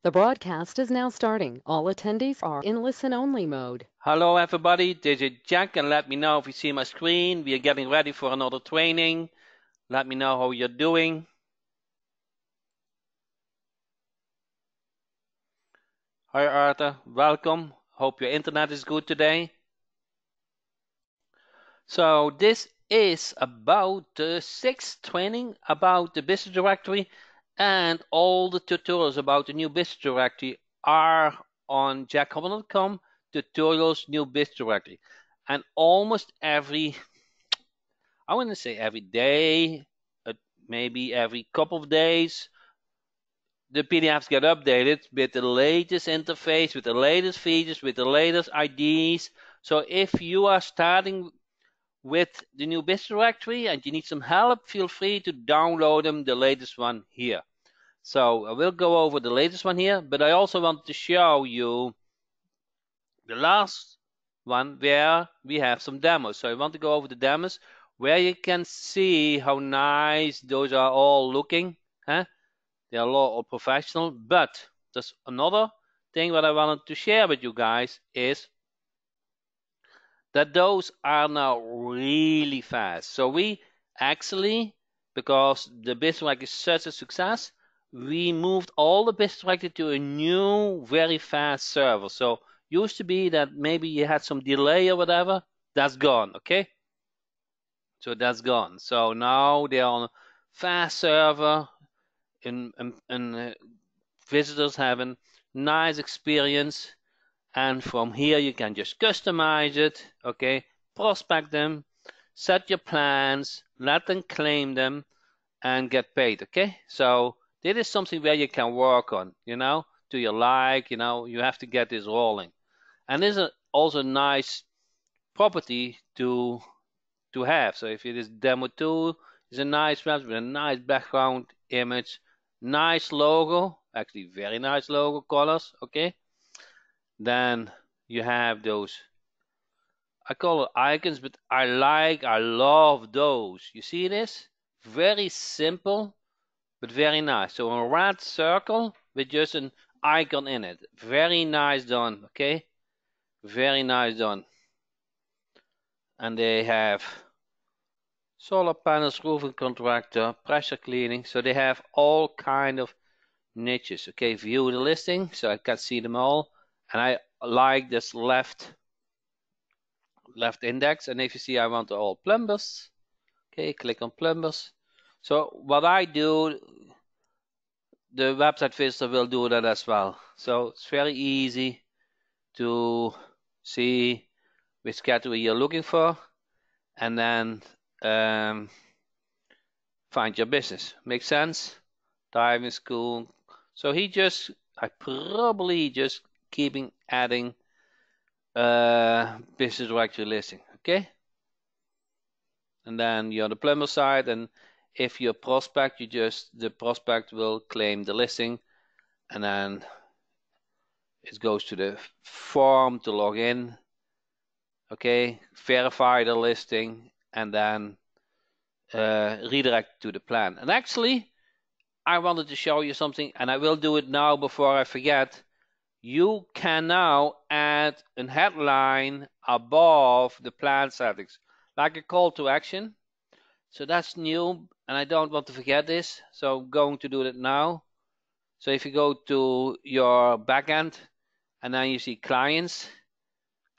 The broadcast is now starting. All attendees are in listen-only mode. Hello everybody, this is Jack, and let me know if you see my screen. We are getting ready for another training. Let me know how you're doing. Hi Arthur, welcome. Hope your internet is good today. So this is about the 6th training about the business directory, and all the tutorials about the new business directory are on jackhoffman.com, tutorials new business directory. And almost every, I want to say every day, maybe every couple of days, the PDFs get updated with the latest interface, with the latest features, with the latest IDs. So if you are starting with the new business directory and you need some help, feel free to download them, the latest one here. So I will go over the latest one here, but I also want to show you the last one where we have some demos. So I want to go over the demos where you can see how nice those are all looking. Huh? They are all professional, but there's another thing that I wanted to share with you guys is that those are now really fast. So we actually, because the BizRack is such a success, we moved all the BizRack to a new, very fast server. So used to be that maybe you had some delay or whatever, that's gone, okay? So that's gone. So now they're on a fast server, and visitors have a nice experience. And from here you can just customize it, okay? Prospect them, set your plans, let them claim them, and get paid, okay? So this is something where you can work on, to your like, you have to get this rolling. And this is also a nice property to have. So if it is demo 2, it's a nice website with a nice background image, nice logo, actually very nice logo colors, okay? Then you have those, I call it icons, but I love those. You see this? Very simple, but very nice. So a red circle with just an icon in it. Very nice done, okay? Very nice done. And they have solar panels, roofing contractor, pressure cleaning. So they have all kind of niches. Okay, view the listing so I can see them all. And I like this left index. And if you see I want all plumbers, okay, click on plumbers. So what I do, the website visitor will do that as well. So it's very easy to see which category you're looking for, and then find your business. Make sense? Driving school. So I probably just keeping adding business directory listing, okay? And then you're on the plumber side, and if you're a prospect, the prospect will claim the listing, and then it goes to the form to log in, okay? Verify the listing, and then redirect to the plan. And actually, I wanted to show you something, and I will do it now before I forget. You can now add a headline above the plan settings, like a call to action. So that's new, and I don't want to forget this. So I'm going to do that now. So if you go to your backend, and then you see clients,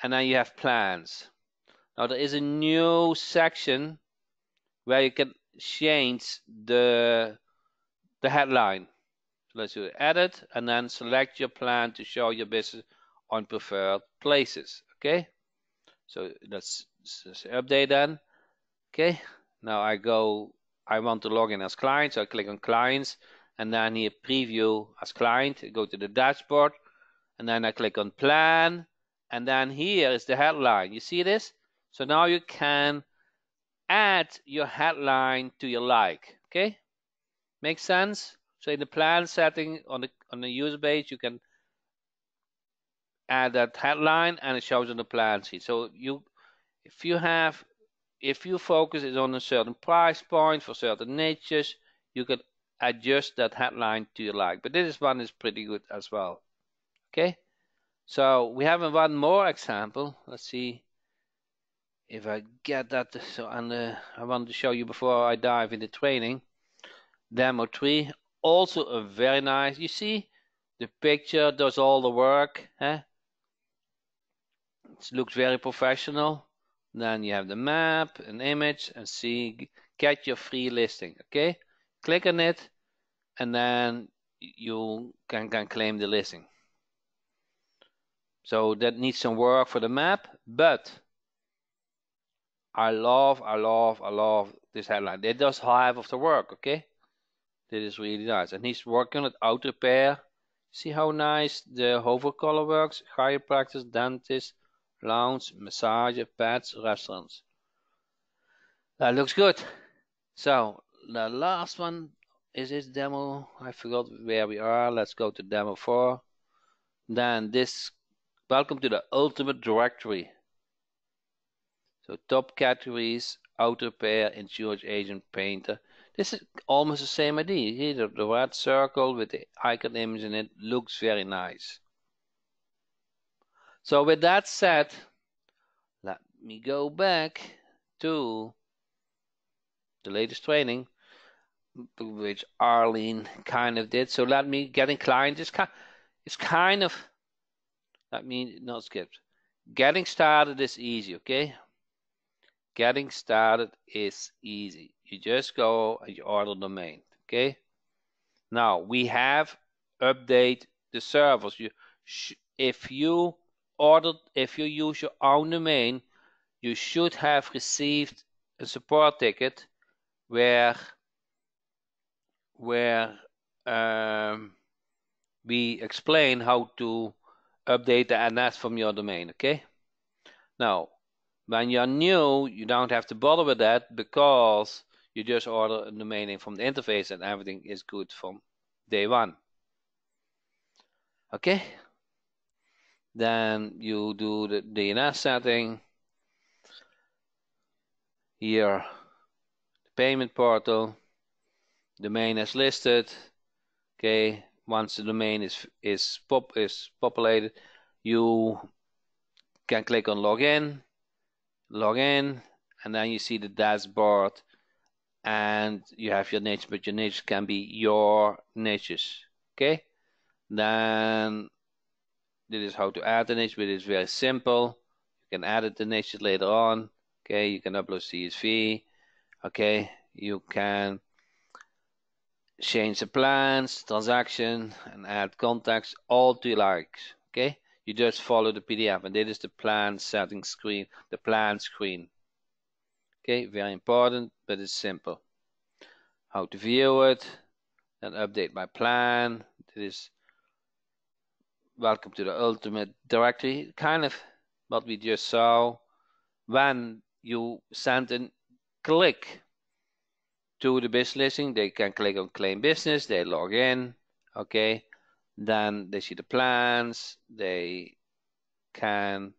and then you have plans. Now there is a new section where you can change the headline. So let's do edit, and then select your plan to show your business on preferred places. Okay, so let's update then. Okay, now I want to log in as client, so I click on clients, and then here preview as client, go to the dashboard, and then I click on plan, and then here is the headline. You see this? So now you can add your headline to your like. Okay, makes sense? So in the plan setting on the user page, you can add that headline, and it shows on the plan sheet. So if you focus is on a certain price point for certain niches, you can adjust that headline to your like. But this one is pretty good as well. Okay, so we have one more example. Let's see if I get that. So I want to show you before I dive into training. Demo 3, also a very nice. You see, the picture does all the work. It looks very professional. Then you have the map, an image, and see, get your free listing. Okay, click on it, and then you can claim the listing. So that needs some work for the map, but I love this headline. It does half of the work. Okay, this is really nice, and he's working with auto repair. See how nice the hover color works? Chiropractors, dentists, lounge, massage, pets, restaurants. That looks good. So the last one is this demo. I forgot where we are. Let's go to demo 4. Then this, welcome to the ultimate directory. So top categories, auto repair, insurance agent, painter. This is almost the same idea. Here the red circle with the icon image in it looks very nice. So with that said, let me go back to the latest training, which Arlene kind of did. So let me get inclined. It's kind of, let me not skip. Getting started is easy, okay? Getting started is easy. You just go and you order domain, okay? Now we have update the servers. If you use your own domain, you should have received a support ticket where we explain how to update the NS from your domain, okay? Now, when you're new, you don't have to bother with that because you just order a domain name from the interface and everything is good from day one. Okay? Then you do the DNS setting. Here, the payment portal. Domain is listed. Okay, once the domain is populated, you can click on login, and then you see the dashboard, and you have your niche, but your niche can be your niches. Okay, then this is how to add the niche, but it's very simple. You can edit the niches later on. Okay, you can upload CSV. Okay, you can change the plans, transaction, and add context, all to your likes. Okay, you just follow the PDF, and this is the plan setting screen, the plan screen. Okay, very important, but it's simple. How to view it, then update my plan. This is welcome to the ultimate directory, kind of what we just saw. When you send a click to the business listing, they can click on claim business, they log in, okay, then they see the plans, they can,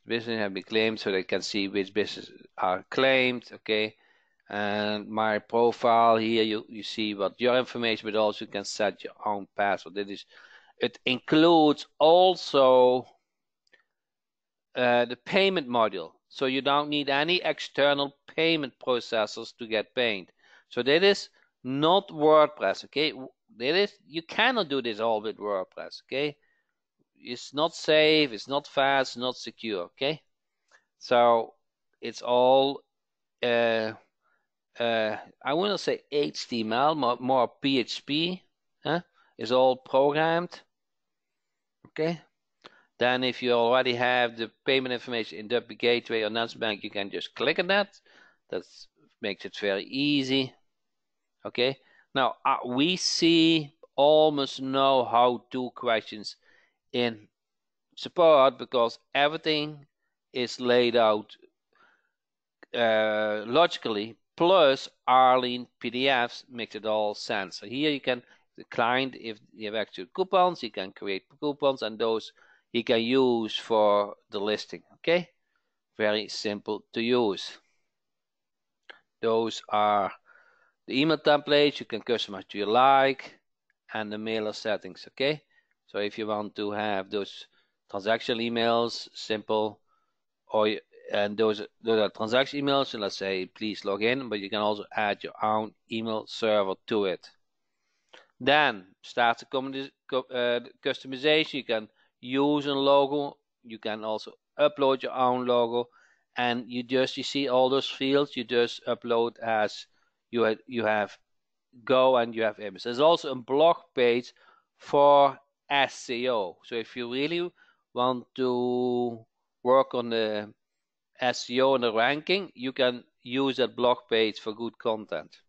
business have been claimed, so they can see which businesses are claimed, okay, and my profile here, you see what your information, but also you can set your own password. It includes also the payment module, so you don't need any external payment processors to get paid. So that is not WordPress, okay? You cannot do this all with WordPress, okay? It's not safe, it's not fast, not secure, okay? So it's all I want to say HTML, more PHP, huh? It's all programmed, okay? Then if you already have the payment information in WP Gateway or Netsbank, you can just click on that. That makes it very easy. Okay. Now we see almost no how-to questions in support because everything is laid out logically. Plus Arlene PDFs makes it all sense. So here you can, the client, if you have actual coupons, you can create coupons, and those he can use for the listing. Okay, very simple to use. Those are The email templates you can customize to your like, and the mailer settings. Okay, so if you want to have those transactional emails simple, and those are transaction emails, and let's say please log in, but you can also add your own email server to it. Then start the customization. You can use a logo. You can also upload your own logo, and you see all those fields. You just upload as you have go, and you have images. There's also a blog page for SEO. So if you really want to work on the SEO and the ranking, you can use that blog page for good content.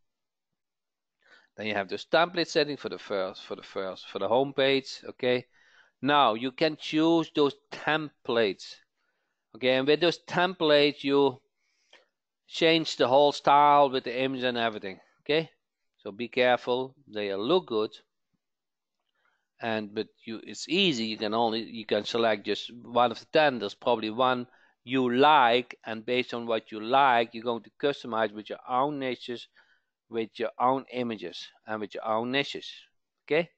Then you have this template setting for the home page. Okay. Now you can choose those templates. Okay, and with those templates you change the whole style with the image and everything. Okay, so be careful. They look good, but it's easy. You can select just one of the 10. There's probably one you like, and based on what you like, you're going to customize with your own niches, with your own images, and with your own niches. Okay,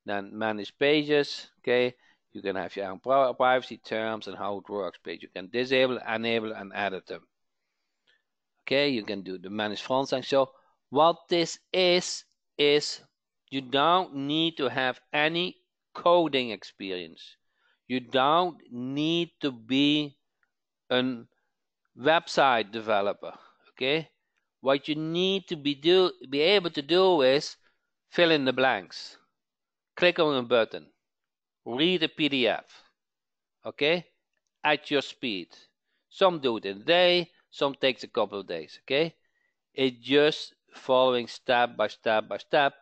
then manage pages. Okay, you can have your own privacy terms and how it works page. You can disable, enable, and edit them. Okay, you can do the manage front end. So what this is you don't need to have any coding experience. You don't need to be a website developer. Okay, what you need to be able to do is fill in the blanks, click on a button, read a PDF. Okay, at your speed. Some do it in a day, some takes a couple of days. Okay, it's just following step by step by step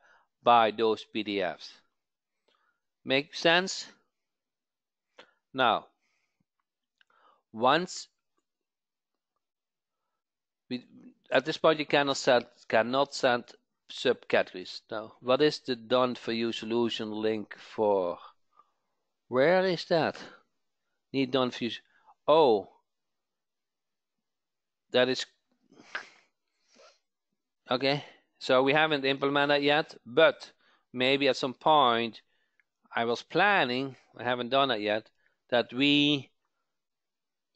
by those PDFs. Make sense? Now, once at this point you cannot send subcategories. Now, what is the done for you solution link for? Where is that? Need done for you. Oh, that is okay. So we haven't implemented yet, but maybe at some point I was planning, I haven't done it yet, that we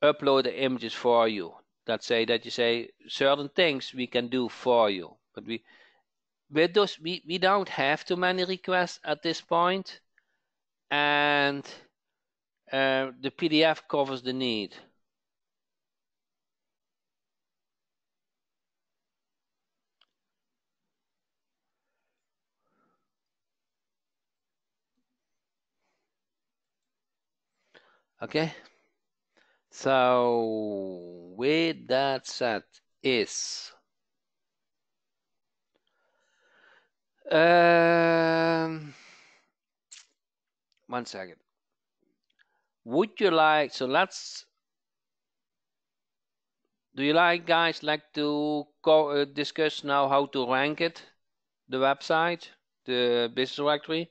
upload the images for you. That you say certain things we can do for you. But we don't have too many requests at this point, and the PDF covers the need. Okay, so with that said, one second. Would you like, so do you guys like to discuss now how to rank it, the website, the business directory?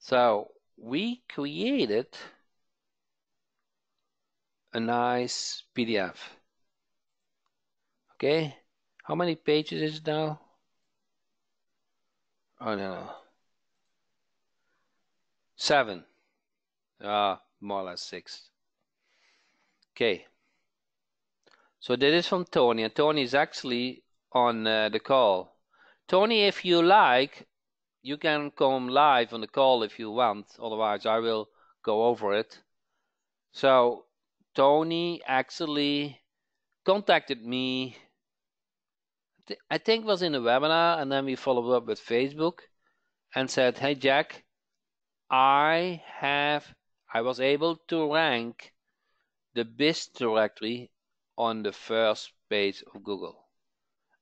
So we created a nice PDF. Okay, how many pages is it now? Oh no, 7. More or less 6. Okay, so this is from Tony, and Tony is actually on the call. Tony, if you like, you can come live on the call if you want, otherwise I will go over it. So Tony actually contacted me, I think it was in a webinar, and then we followed up with Facebook and said, hey Jack, I was able to rank the business directory on the first page of Google,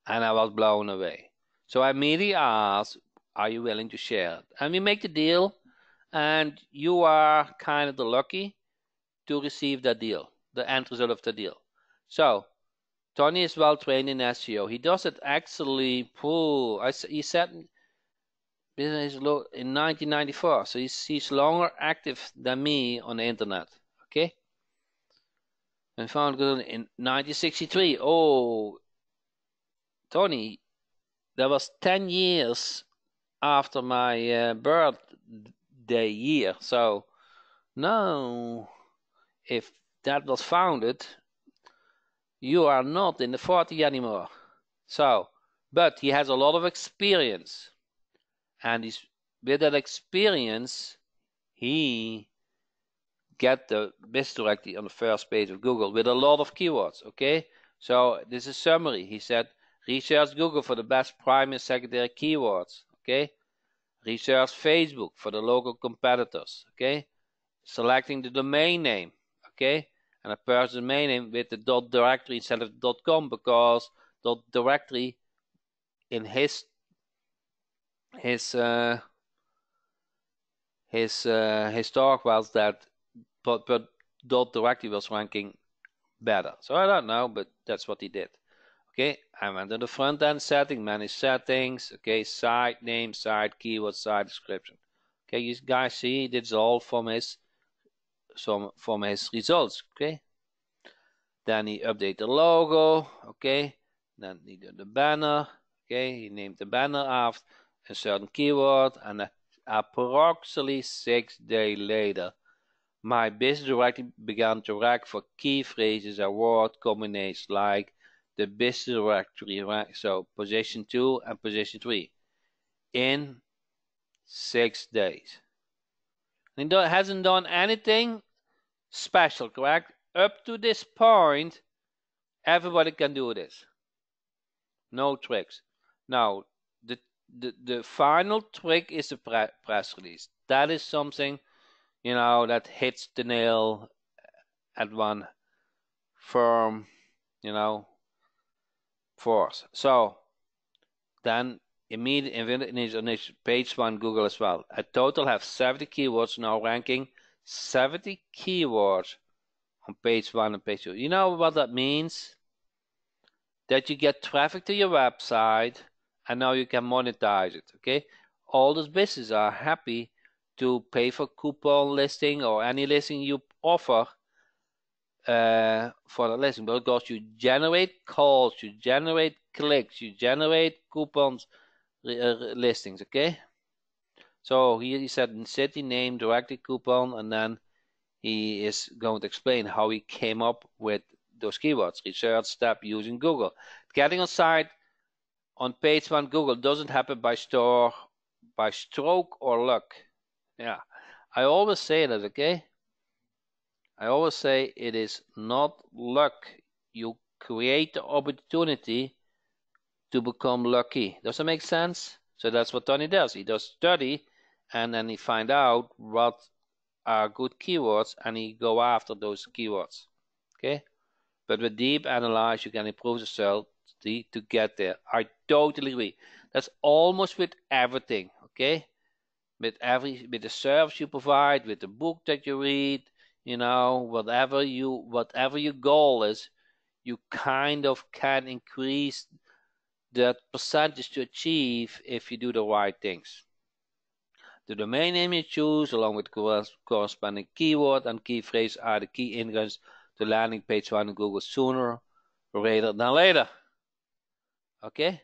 and I was blown away. So I immediately asked, are you willing to share it? And we make the deal, and you are kind of the lucky to receive that deal, the end result of the deal. So Tony is well trained in SEO. He does it actually, he said business in 1994, so he's longer active than me on the internet. Okay, and found Google in 1963. Oh, Tony, that was 10 years after my birthday year. So, no, if that was founded, you are not in the 40 anymore. So, but he has a lot of experience, and with that experience, he get the business directory on the first page of Google with a lot of keywords. Okay, so this is summary. He said, research Google for the best primary and secondary keywords. Okay, research Facebook for the local competitors. Okay, selecting the domain name. Okay, and a person's domain name with the .directory instead of .com, because .directory in his talk was that but .directory was ranking better. So I don't know, but that's what he did. Okay, I went to the front end setting, manage settings. Okay, site name, site keyword, site description. Okay, you guys see, this is all from his results. Okay, then he updated the logo. Okay, then he did the banner. Okay, he named the banner after a certain keyword, and approximately 6 days later, my business directory began to rank for key phrases and word combinations like the business directory rank, so position 2 and position 3 in 6 days. And it hasn't done anything special, correct? Up to this point, everybody can do this. No tricks. Now, the final trick is the press release. That is something, that hits the nail at one firm, force. So then immediately on page 1 Google as well. I total have 70 keywords now, ranking 70 keywords on page 1 and page 2. You know what that means? That you get traffic to your website and now you can monetize it. Okay, all those businesses are happy to pay for coupon listing or any listing you offer for the listing, because you generate calls, you generate clicks, you generate coupons, listings. Okay, so here he said city name, directory coupon, and then he is going to explain how he came up with those keywords. Research step using Google. Getting on site on page 1 Google doesn't happen by stroke or luck. Yeah, I always say that. Okay, I always say it is not luck. You create the opportunity to become lucky. Does that make sense? So that's what Tony does. He does study, and then he find out what are good keywords, and he go after those keywords. Okay, but with deep analyze, you can improve yourself to get there. I totally agree. That's almost with everything. Okay, with the service you provide, with the book that you read, whatever your goal is, you kind of can increase that percentage to achieve if you do the right things. The domain name you choose, along with corresponding keyword and key phrase, are the key ingredients to landing page 1 in Google sooner rather than later. Okay?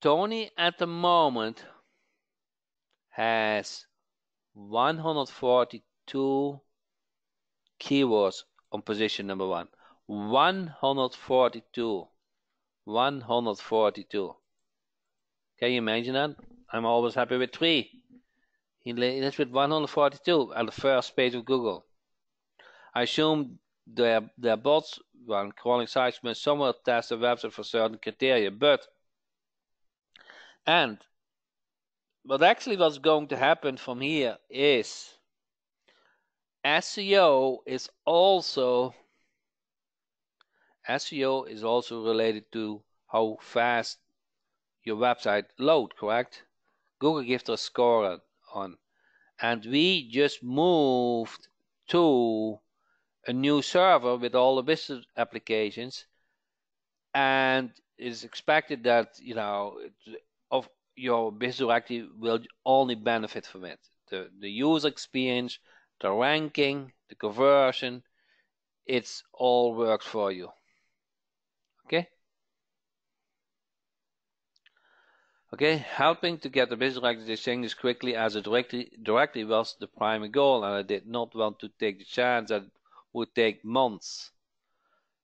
Tony at the moment has 142 keywords on position number 1. 142. 142. Can you imagine that? I'm always happy with 3. That's with 142 at the first page of Google. I assume their bots, when crawling sites, may somewhat test the website for certain criteria, but what's going to happen from here is SEO is also related to how fast your website load, correct? Google gives a score on, and we just moved to a new server with all the business applications, and it's expected that of your business directory will only benefit from it. The user experience, the ranking, the conversion, it's all works for you. Okay? Okay, helping to get the business directory changes as quickly as a directory was the primary goal, and I did not want to take the chance that it would take months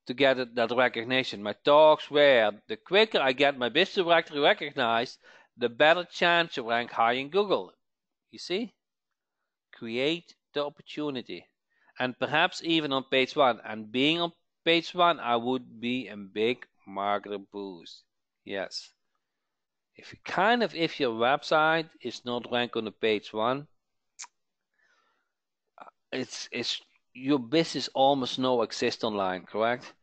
to get that recognition. My talks were, the quicker I get my business directory recognized, the better chance to rank high in Google. You see? Create the opportunity. And perhaps even on page 1. And being on page 1, I would be a big marketer boost. Yes. If your website is not ranked on the page 1, it's your business almost no exist online, correct?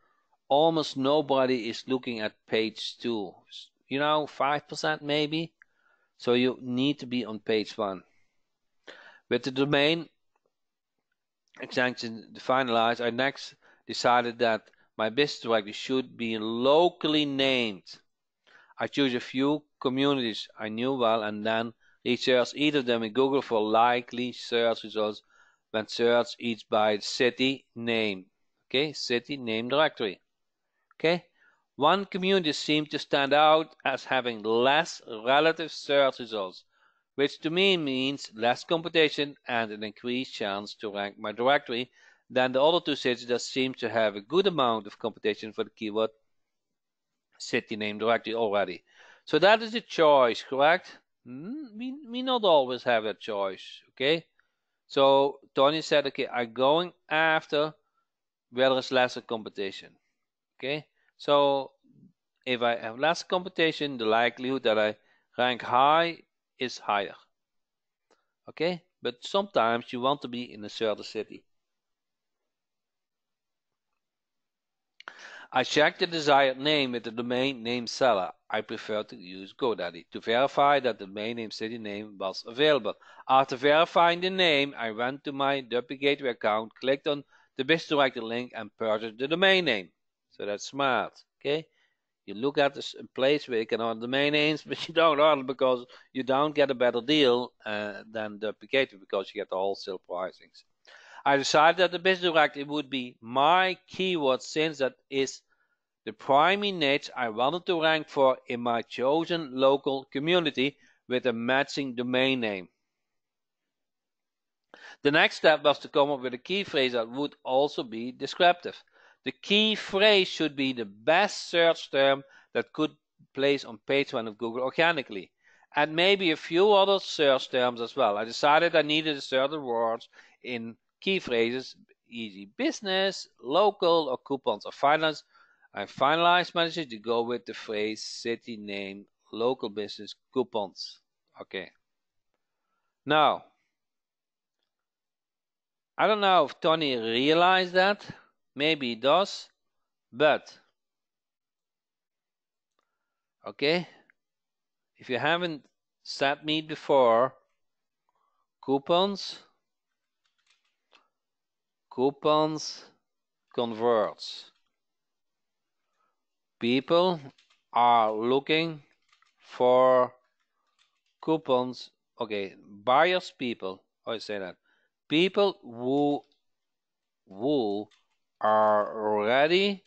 Almost nobody is looking at page 2. 5% maybe. So you need to be on page 1. With the domain extension finalized, I next decided that my business directory should be locally named. I chose a few communities I knew well and then researched each of them in Google for likely search results when searched each by city name. Okay, city name directory. Okay, one community seemed to stand out as having less relative search results, which to me means less competition and an increased chance to rank my directory than the other two cities that seem to have a good amount of competition for the keyword city name directory already. So that is a choice, correct? We not always have that choice, okay? So Tony said, okay, I'm going after where there is lesser competition, okay? So if I have less competition, the likelihood that I rank high is higher, okay? But sometimes you want to be in a certain city. I checked the desired name with the domain name seller. I prefer to use GoDaddy to verify that the domain name city name was available. After verifying the name, I went to my WP Gateway account, clicked on the business directory link, and purchased the domain name. So that's smart, okay? You look at this place where you can order domain names, but you don't order because you don't get a better deal than WP Gateway because you get the wholesale pricings. I decided that the business directory would be my keyword since that is the primary niche I wanted to rank for in my chosen local community with a matching domain name. The next step was to come up with a key phrase that would also be descriptive. The key phrase should be the best search term that could place on page 1 of Google organically, and maybe a few other search terms as well. I decided I needed certain words in key phrases, e.g. business, local, or coupons or finance. I finalized my decision to go with the phrase city name, local business, coupons. Okay. Now, I don't know if Tony realized that. Maybe he does. But, okay, if you haven't said me before, coupons converts. People are looking for coupons. Okay, buyers, people. How do you say that? People who are ready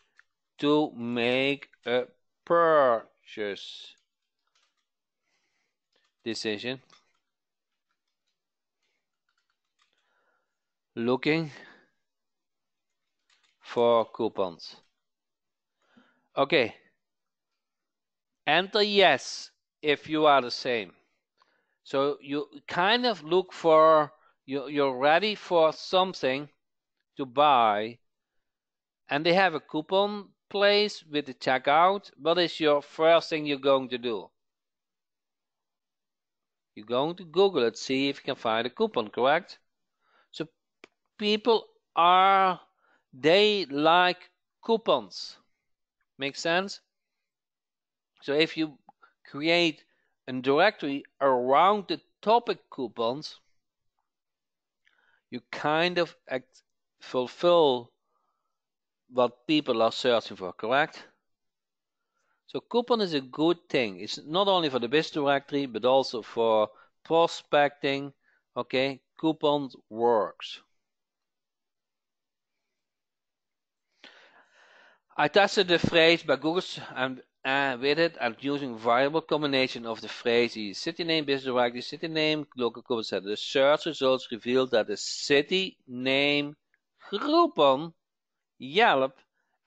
to make a purchase decision. Looking for coupons. Okay. Enter yes if you are the same. So you kind of look for, you're ready for something to buy, and they have a coupon place with the checkout. What is your first thing you're going to do? You're going to Google it, see if you can find a coupon, correct? So people they like coupons. Make sense? So if you create a directory around the topic coupons, you kind of fulfill what people are searching for, correct? So coupon is a good thing. It's not only for the business directory, but also for prospecting. Okay, coupons works. I tested the phrase by Google and with it and using variable combination of the phrase city name, business directory, city name, local government center. The search results revealed that the city name Groupon, Yelp,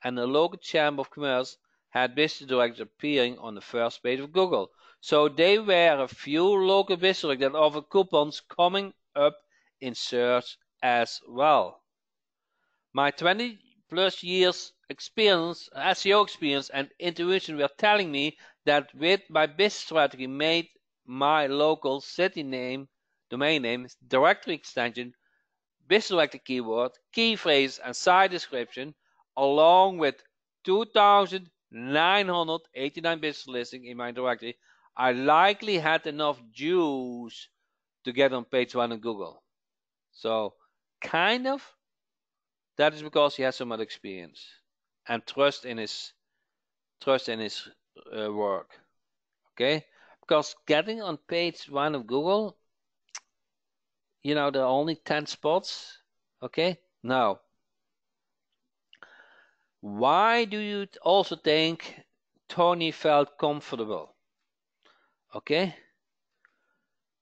and the local chamber of commerce had business directories appearing on the first page of Google. So they were a few local business directories that offered coupons coming up in search as well. My 20 plus years experience, SEO experience and intuition were telling me that with my business strategy made my local city name, domain name, directory extension, business directory keyword, key phrase and site description, along with 2,989 business listings in my directory, I likely had enough juice to get on page 1 of Google. So, kind of, that is because he has so much experience and trust in his work. Okay, because getting on page 1 of Google, there are only 10 spots. Okay, now why do you also think Tony felt comfortable? Okay,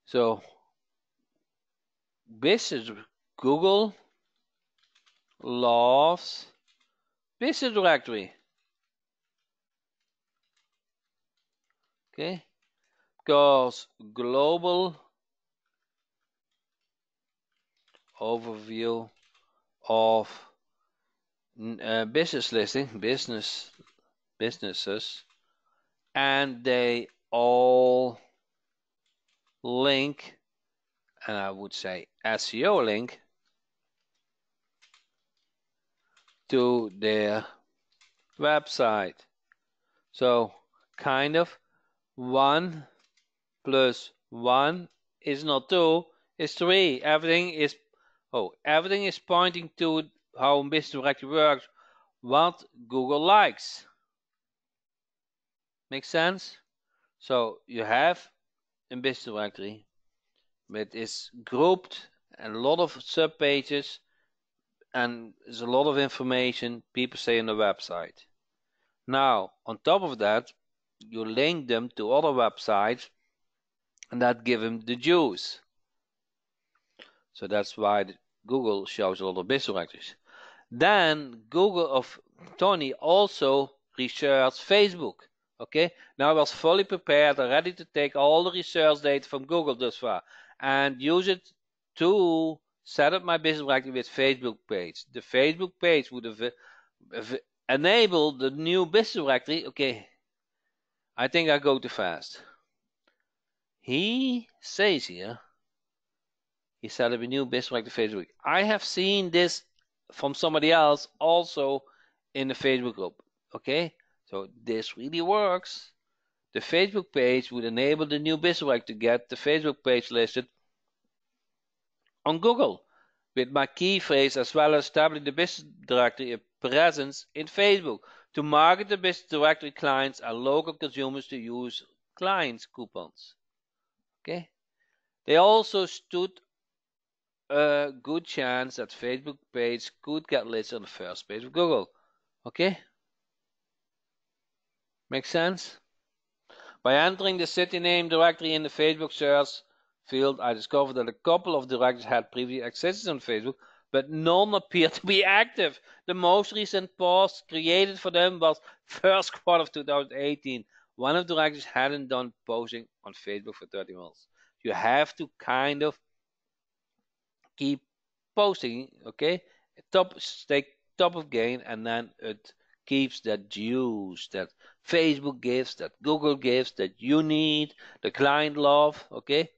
so business Google loves business directory. Okay, because global overview of business listing, businesses, and they all link, and I would say SEO link, to their website. So kind of 1 plus 1 is not 2, it's 3. Everything is pointing to how business directory works, what Google likes. Make sense? So you have a business directory, but it's grouped and a lot of sub pages, and there's a lot of information people say on the website. Now, on top of that, you link them to other websites, and that give them the juice. So that's why Google shows a lot of business directories. Then Tony also researched Facebook. Okay, now I was fully prepared and ready to take all the research data from Google thus far and use it to set up my business directory with Facebook page. The Facebook page would have enabled the new business directory. Okay, I think I go too fast. He says here, he set up a new business directory Facebook. I have seen this from somebody else also in the Facebook group. Okay, so this really works. The Facebook page would enable the new business directory to get the Facebook page listed on Google with my key phrase, as well as establishing the business directory a presence in Facebook to market the business directory clients and local consumers to use clients coupons. Okay, they also stood a good chance that Facebook page could get listed on the first page of Google. Okay, make sense? By entering the city name directory in the Facebook search field, I discovered that a couple of directories had previously existed on Facebook, but none appeared to be active. The most recent post created for them was first quarter of 2018. One of the directories hadn't done posting on Facebook for 30 months. You have to kind of keep posting, okay? Stay top of game, and then it keeps that juice that Facebook gives, that Google gives, that you need, the client love, okay?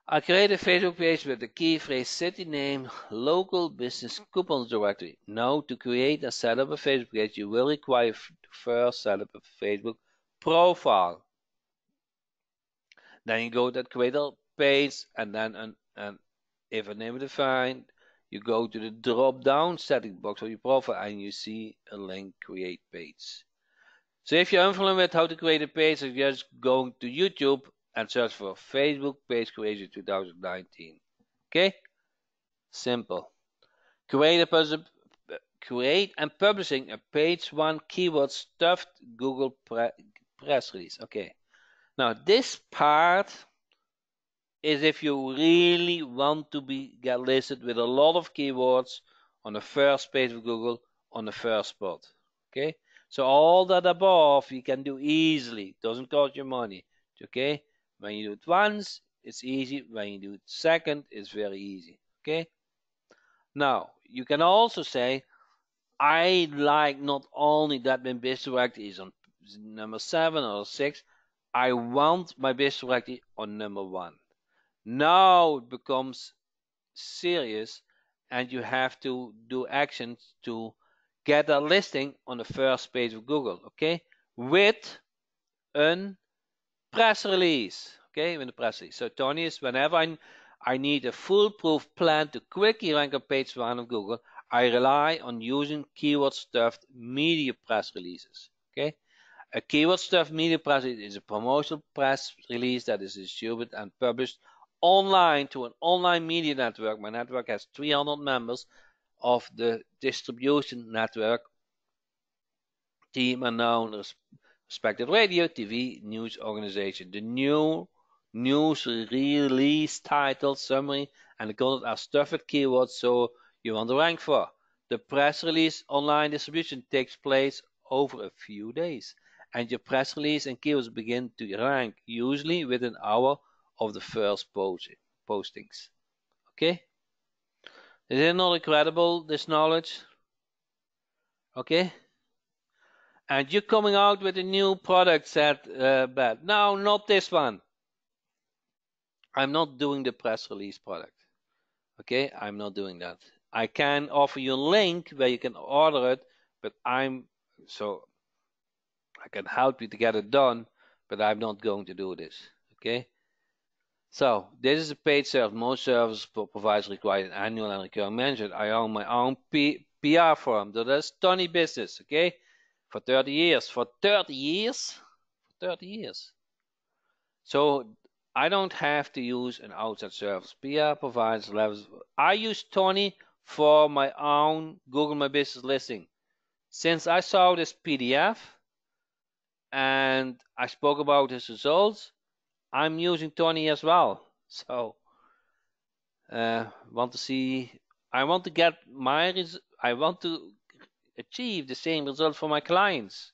I created a Facebook page with the key phrase city name, local business coupons directory. Now, to create and set up a Facebook page, you will require to first set up a Facebook profile. Then you go to that creator page, and then if a name is defined, you go to the drop down setting box of your profile and you see a link create page. So if you're unfamiliar with how to create a page, you just go to YouTube and search for Facebook page creation 2019. Okay? Simple. Create create and publishing a page 1 keyword stuffed Google press release. Okay, now this part is if you really want to get listed with a lot of keywords on the first page of Google on the first spot. Okay, so all that above you can do easily, doesn't cost you money. Okay, when you do it once it's easy, when you do it second it's very easy. Okay, now you can also say, I like not only that my business directory is on number 7 or 6, I want my business directory on number 1. Now it becomes serious and you have to do actions to get a listing on the first page of Google, okay? With a press release, okay? With a press release. So Tony is whenever I need a foolproof plan to quickly rank on page 1 of Google, I rely on using keyword stuffed media press releases, okay? A keyword stuffed media press release is a promotional press release that is distributed and published online to an online media network. My network has 300 members of the distribution network team and known as respected radio, TV, news organization. The new news release title, summary, and the content are stuffed keywords so you want to rank for. The press release online distribution takes place over a few days, and your press release and keywords begin to rank usually within an hour of the first postings. Okay? Is it not incredible, this knowledge? Okay? And you're coming out with a new product set, Beth. No, not this one. I'm not doing the press release product. Okay, I'm not doing that. I can offer you a link where you can order it, but I can help you to get it done, but I'm not going to do this. Okay. So this is a paid service. Most service providers require an annual and recurring management. I own my own PR firm. That's Tony Business. Okay, for 30 years. For 30 years. For 30 years. So I don't have to use an outside service. PR provides levels. I use Tony for my own Google My Business listing. Since I saw this PDF and I spoke about his results, I'm using Tony as well. So I want to achieve the same result for my clients.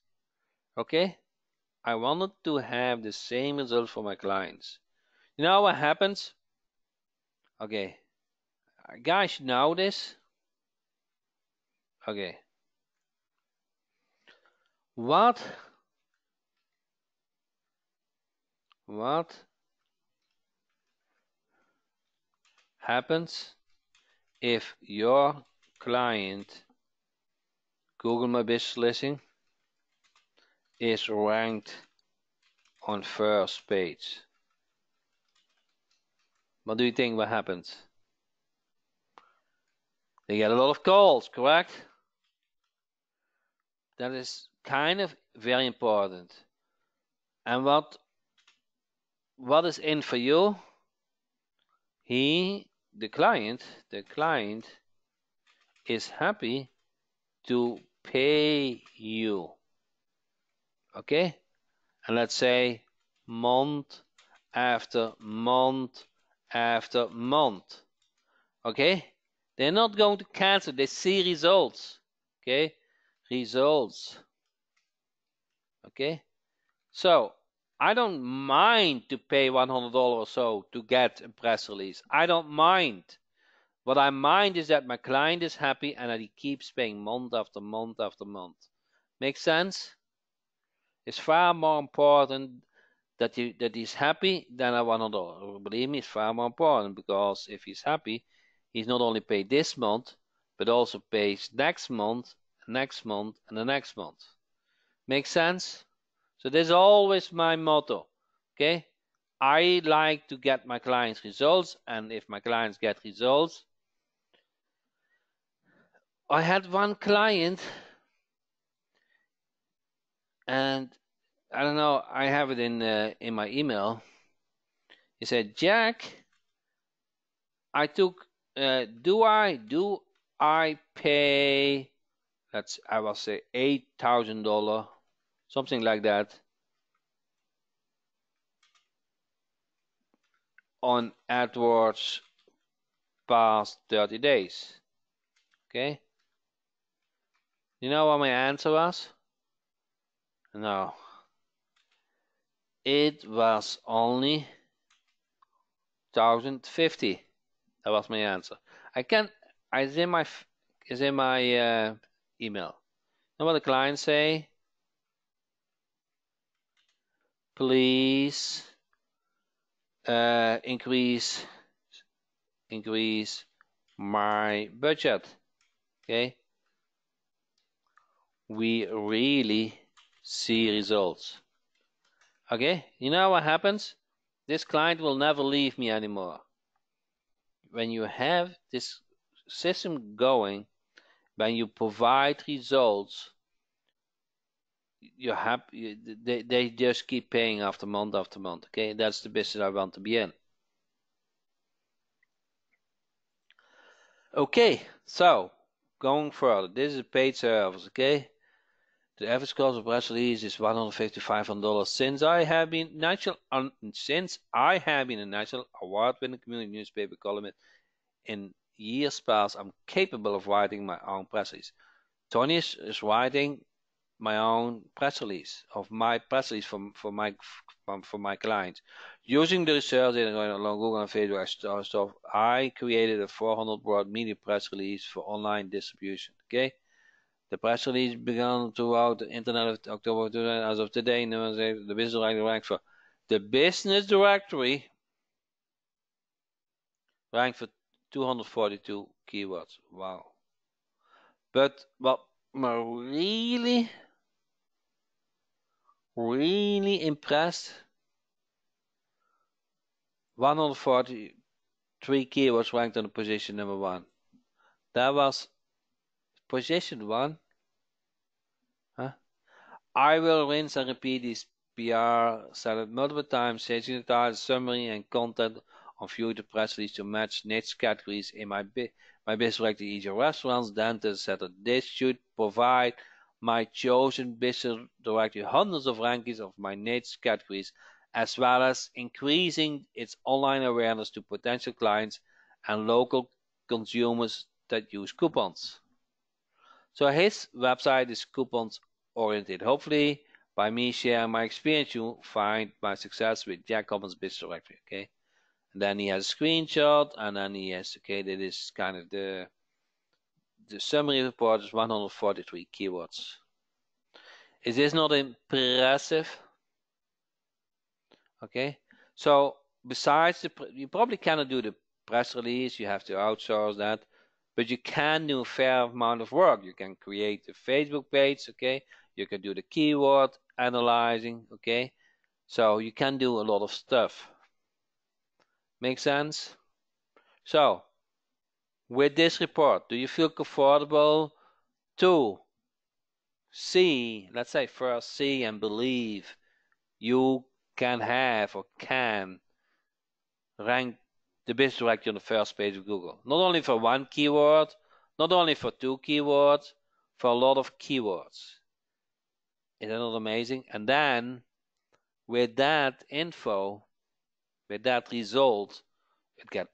Okay? I wanted to have the same result for my clients. You know what happens? Okay. Guys, you know this? Okay. What happens if your client Google My Business listing is ranked on first page? What do you think what happens? They get a lot of calls, correct? That is kind of very important. And what is in for you? The client is happy to pay you. Okay? And let's say month after month after month. Okay? They're not going to cancel. They see results. Okay? Results. Okay? So, I don't mind to pay $100 or so to get a press release. I don't mind. What I mind is that my client is happy and that he keeps paying month after month after month. Make sense? It's far more important that he's happy than a $100. Believe me, it's far more important, because if he's happy, he's not only paid this month, but also pays next month, next month, and the next month. Make sense? So this is always my motto. Okay? I like to get my clients results, and if my clients get results, I had one client, and I don't know, I have it in my email. He said, Jack, I took do I pay I will say $8,000, something like that, on AdWords past 30 days. Okay? You know what my answer was? No. It was only 1,050. That was my answer. It's in my email. And what the client say? Please increase my budget. Okay. We really see results. Okay. You know what happens? This client will never leave me anymore. When you have this system going, when you provide results, you're happy. They just keep paying after month. Okay, that's the business I want to be in. Okay, so going further, this is a paid service. Okay, the average cost of press release is $155. Since I have been a national award-winning community newspaper columnist in years past, I'm capable of writing my own press release. Tony is writing my own press release for my clients. Using the research data along Google and Facebook stuff, I created a 400-word media press release for online distribution. Okay, the press release began throughout the internet of October 2000. As of today, the business directory ranked for the business directory ranked for 242 keywords. Wow! But what really impressed, 143 keywords ranked on the position number 1. That was position 1. Huh? I will rinse and repeat this PR said multiple times, changing the title, summary, and content on future press release to match niche categories in my business directory, e.g. restaurants, dentists, etc. This should provide my chosen business directory hundreds of rankings of my niche categories, as well as increasing its online awareness to potential clients and local consumers that use coupons. So his website is coupons oriented. Hopefully, by me sharing my experience, you find my success with Jack Coupons Business Directory. Okay, and then he has a screenshot, and then he has, okay, that is kind of the summary report is 143 keywords. Is this not impressive? Okay, so besides you probably cannot do the press release, you have to outsource that, but you can do a fair amount of work. You can create a Facebook page, okay, you can do the keyword analyzing, okay, so you can do a lot of stuff. Make sense? So with this report, do you feel comfortable to see, let's say first see and believe you can have or can rank the business directory on the first page of Google? Not only for one keyword, not only for 2 keywords, for a lot of keywords. Is that not amazing? And then with that info, with that result, it get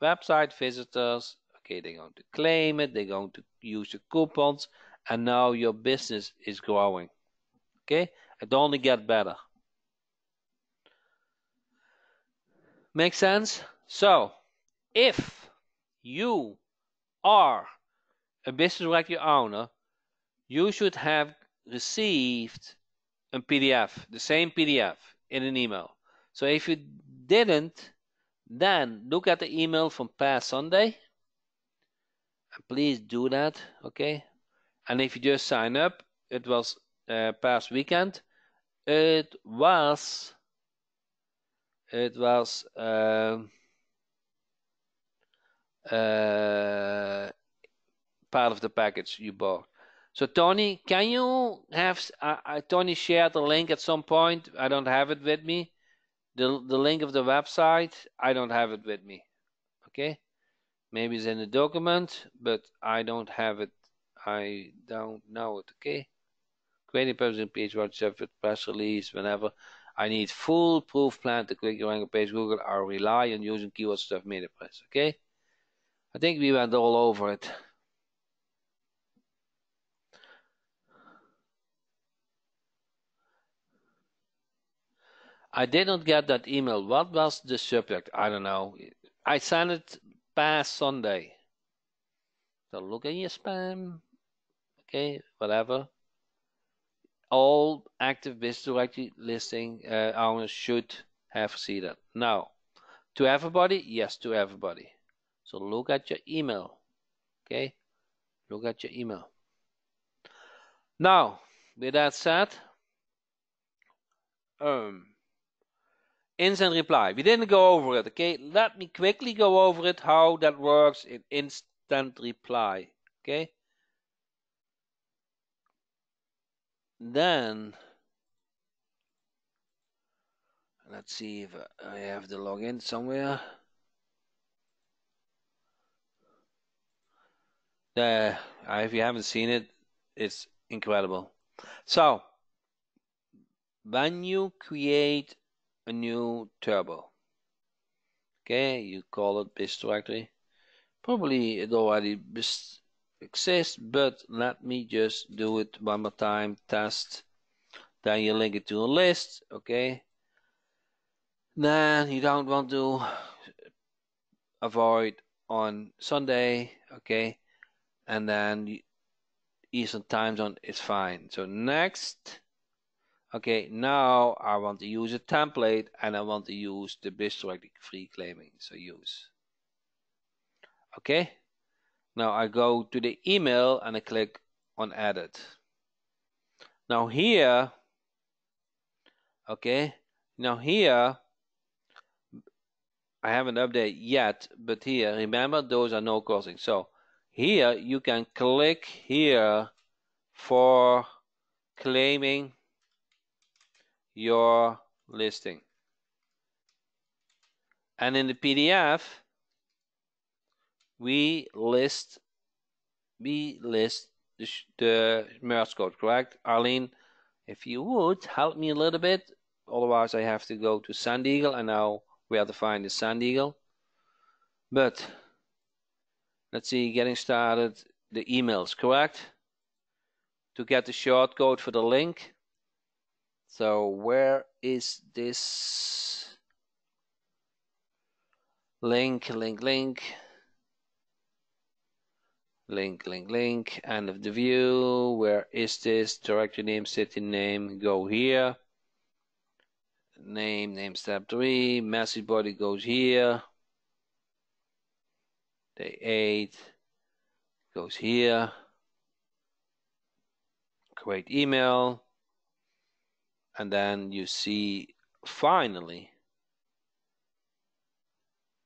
website visitors. Okay, they're going to claim it, they're going to use the coupons, and now your business is growing. Okay, it only gets better. Make sense? So if you are a business directory owner, you should have received a PDF, the same PDF in an email. So if you didn't, then look at the email from past Sunday. And please do that, okay? And if you just sign up, it was past weekend. It was part of the package you bought. So Tony, can you have Tony share the link at some point? I don't have it with me. The link of the website, I don't have it with me. Okay, maybe it's in the document, but I don't have it. I don't know it. Okay. Creating publishing page, WhatsApp with press release, whenever I need full proof plan to click your rank page Google, I rely on using keyword stuff MetaPress. Okay. I think we went all over it. I did not get that email. What was the subject? I don't know. I sent it past Sunday. So look at your spam. Okay, whatever. All active business directory listing owners should have seen that. Now, to everybody? Yes, to everybody. So look at your email. Okay, look at your email. Now, with that said, instant reply. We didn't go over it. Okay, let me quickly go over it, how that works in instant reply. Okay. Then let's see if I have the login somewhere. If you haven't seen it, it's incredible. So when you create a new turbo, okay, you call it business directory. Probably it already exists, but let me just do it one more time. Test. Then you link it to a list, okay. Then you don't want to avoid on Sunday, okay, and then Eastern time zone is fine. So next, okay, now I want to use a template and I want to use the business directory free claiming. So use. Okay, now I go to the email and I click on edit. Now here, okay, now here I haven't updated yet, but here, remember, those are no costing. So here you can click here for claiming your listing. And in the PDF, we list the merge code, correct? Arlene, if you would help me a little bit, otherwise I have to go to Sandeagle and now we have to find the Sandeagle. But let's see, getting started, the emails, correct? To get the shortcode for the link. So where is this link, end of the view. Where is this? Directory name, city name, go here. Name step 3, message body goes here. Day 8 goes here. Create email. And then you see finally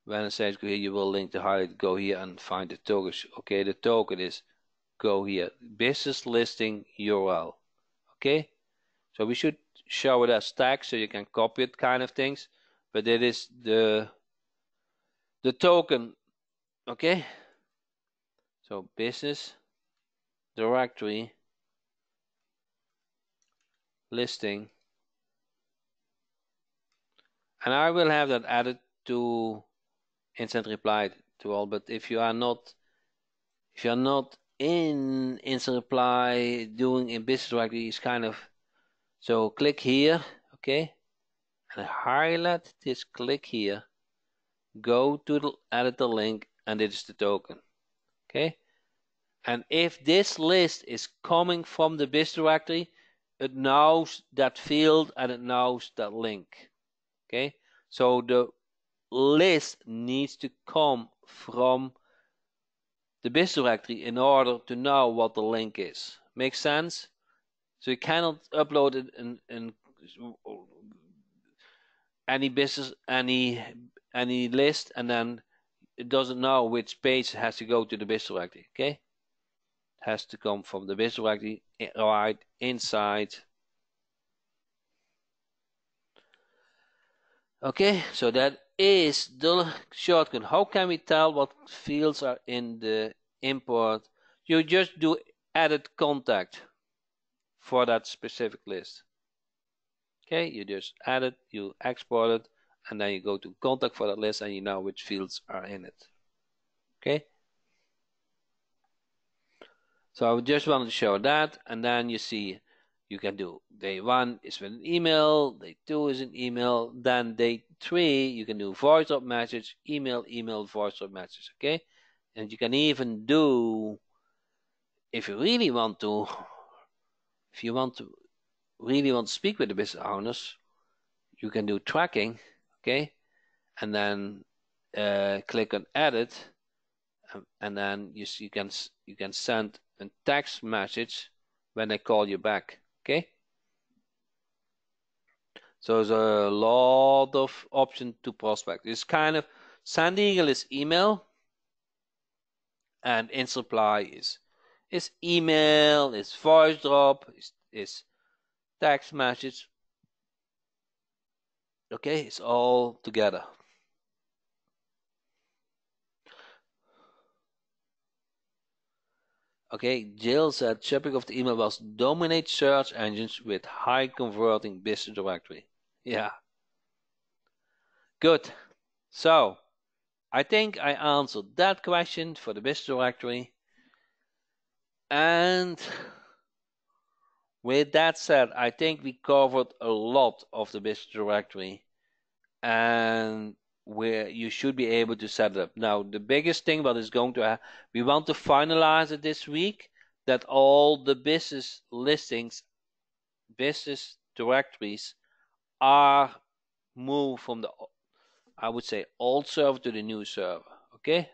when it says go here, you will link to highlight, go here and find the token. Okay, the token is go here, business listing URL. Okay, so we should show it as text so you can copy it, kind of things, but it is the token. Okay, so business directory listing, and I will have that added to instant reply to all. But if you are not in instant reply doing in business directory, is kind of, so click here, okay, and highlight this, click here, go to the edit the link, and it is the token. Okay, and if this list is coming from the business directory, it knows that field and it knows that link. Okay, so the list needs to come from the business directory in order to know what the link is. Makes sense? So you cannot upload it in any business, any list, and then it doesn't know which page has to go to the business directory. Okay, it has to come from the business directory right inside. Okay, so that is the shortcut. How can we tell what fields are in the import? You just do edit contact for that specific list. Okay, you just add it, you export it, and then you go to contact for that list and you know which fields are in it. Okay, so I just wanted to show that, and then you see you can do day 1 is with an email, day 2 is an email, then day 3 you can do voice drop message, email, voice drop message. Okay, and you can even do, if you really want to, really want to speak with the business owners, you can do tracking. Okay, and then click on edit, and then you can send a text message when they call you back. Okay, so there's a lot of options to prospect. It's kind of SendEagle is email, and InSupply is email, is voice drop, is text message. Okay, it's all together. Okay, Jill said topic of the email was dominate search engines with high converting business directory. Yeah. Good. So I think I answered that question for the business directory. And with that said, I think we covered a lot of the business directory and where you should be able to set it up. Now, the biggest thing what is going to happen, we want to finalize it this week, that all the business listings, business directories are moved from the, I would say, old server to the new server. Okay?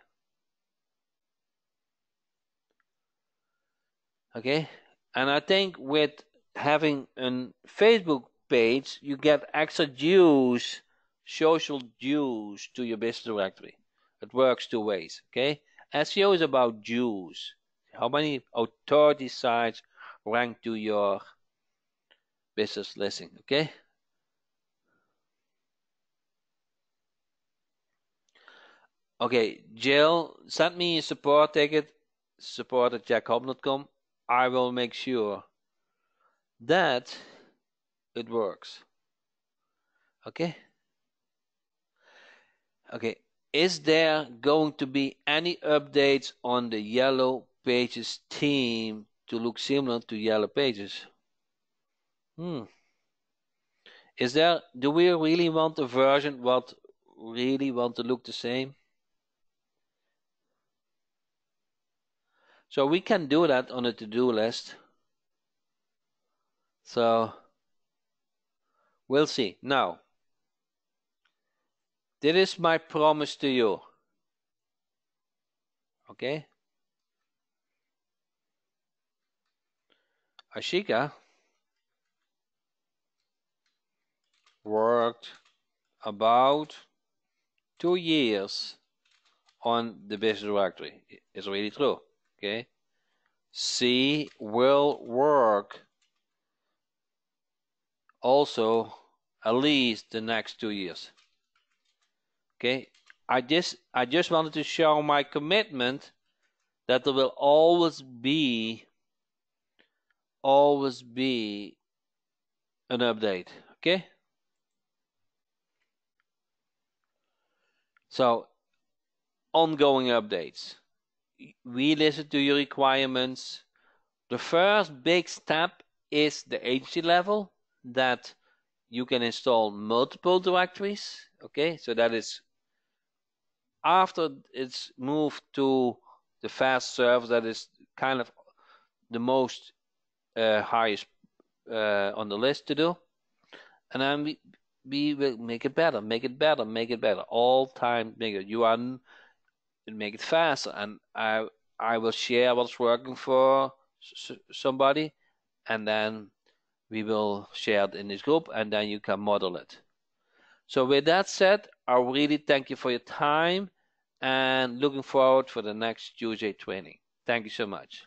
Okay? And I think with having a Facebook page, you get extra juice, social juice to your business directory. It works 2 ways. Okay? SEO is about juice. How many authority sites rank to your business listing? Okay? Okay, Jill, send me a support ticket, support@jackhob.com. I will make sure that it works. Okay? Okay, is there going to be any updates on the Yellow Pages theme to look similar to Yellow Pages? Do we really want a version what really want to look the same? So we can do that on a to-do list. So we'll see. Now, this is my promise to you. Okay? Ashika worked about 2 years on the business directory. It's really true. Okay? She will work also at least the next 2 years. Okay? I just wanted to show my commitment that there will always be an update. Okay? So ongoing updates. We listen to your requirements. The first big step is the agency level, that you can install multiple directories. Okay, so that is after it's moved to the fast server, that is kind of the most highest on the list to do. And then we will make it better, make it better, make it better, all time bigger. You are make it faster, and I will share what's working for somebody, and then we will share it in this group, and then you can model it. So with that said, I really thank you for your time and looking forward for the next Tuesday training. Thank you so much.